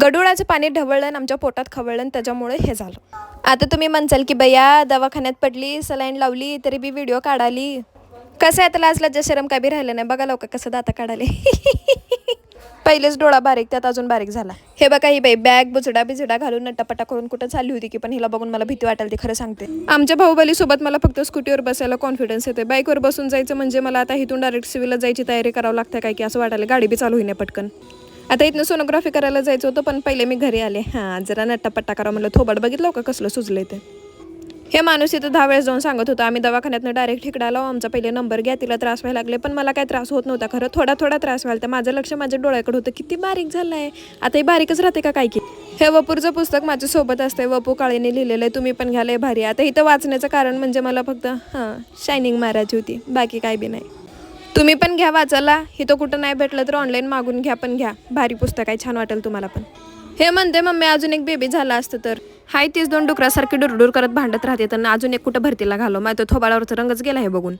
गडुळाचं पाणी ढवळलं आणि आमच्या पोटात खवळलं आणि त्याच्यामुळे हे झालं. आता तुम्ही म्हणचाल की बया दवाखान्यात पडली, सलाईन लावली तरी बी व्हिडिओ काढाली. कसं आहे आता लाज लज्जा शरम काय बी राहिलं नाही. बघा लोक कसं दाता काढाले. पहिलेच डोळा बारीक त्यात अजून बारीक झाला. हे बघा ही बाई बॅग बुचडा बिचडा घालून नट्टापट्टा करून कुठं चालली होती की, पण हिला बघून मला भीती वाटाल ती खरं सांगते. आमच्या भाऊबली सोबत मला फक्त स्कूटीवर बसायला कॉन्फिडन्स येते. बाईकवर बसून जायचं म्हणजे मला आता इथून डायरेक्ट सिव्हिलला जायची तयारी करावं लागते काय की असं वाटायला. गाडी बी चालू होईना पटकन. आता इथनं सोनोग्राफी करायला जायचं होतं पण पहिले मी घरी आले. हां जरा नट्टापट्टा करा म्हणलं. थोबाड बघितलं का कसलं सुजलंय ते. हे माणूस इथं 10 वेळेस जाऊन सांगत होता आम्ही दवाखान्यातनं डायरेक्ट इकडे आलो, आमचा पहिले नंबर घ्या. तिला त्रास व्हायला लागले पण मला काय त्रास होत नव्हता खरं. थोडा त्रास व्हायला तर माझं लक्ष माझ्या डोळ्याकडे होतं. किती बारीक झालं आहे आता. हे बारीकच राहते का काय की. हे वपूरचं पुस्तक माझ्या सोबत असते. वपू काळेने लिहिलेलं आहे. तुम्ही पण घ्या, लय भारी. आता इथं वाचण्याचं कारण म्हणजे मला फक्त शायनिंग मारायची होती, बाकी काय बी नाही. तुम्ही पण घ्या वाचायला. इथं कुठं नाही भेटलं तर ऑनलाईन मागून घ्या, पण घ्या. भारी पुस्तक आहे, छान वाटेल तुम्हाला पण. हे म्हणते मम्मी अजून एक बेबी झाला असतं तर. हाय तीच 2 डुकरासारखी डुरडूर करत भांडत राहते तर अजून एक कुठं भरतीला घालो. माझं थोबाडावरचा रंगच गेला हे बघून.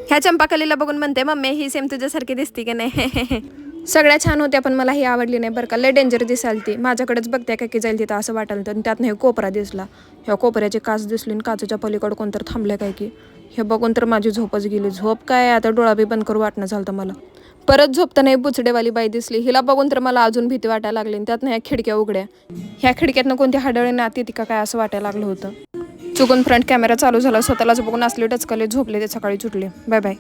ह्या चंपाकलीला बघून म्हणते मम्मी ही सेम तुझ्यासारखी दिसती की नाही. सगळ्या छान होत्या पण मला ही आवडली नाही बरं का. लय डेंजर दिसाल ती. माझ्याकडेच बघते का की जाईल तिथं असं वाटायला. तर त्यातनं हे कोपरा दिसला. ह्या कोपऱ्याची काच दिसली आणि काचेच्या पलीकडे कोणतर थांबले काय की. हे बघून तर माझी झोपच गेली. झोप काय आता डोळा बी बंद करू वाटणं झालं तर मला. परत झोपताना एक बुचडेवाली बाई दिसली. हिला बघून तर मला अजून भीती वाटायला लागली. त्यातनं ह्या खिडक्या उघड्या. ह्या खिडक्यातनं कोणती हाडळे नाती ती का काय असं वाटायला लागलं होतं. चुकून फ्रंट कॅमेरा चालू झाला. स्वतःलाच बघून असले टचकले झोपले ते सकाळी सुटले. Bye bye.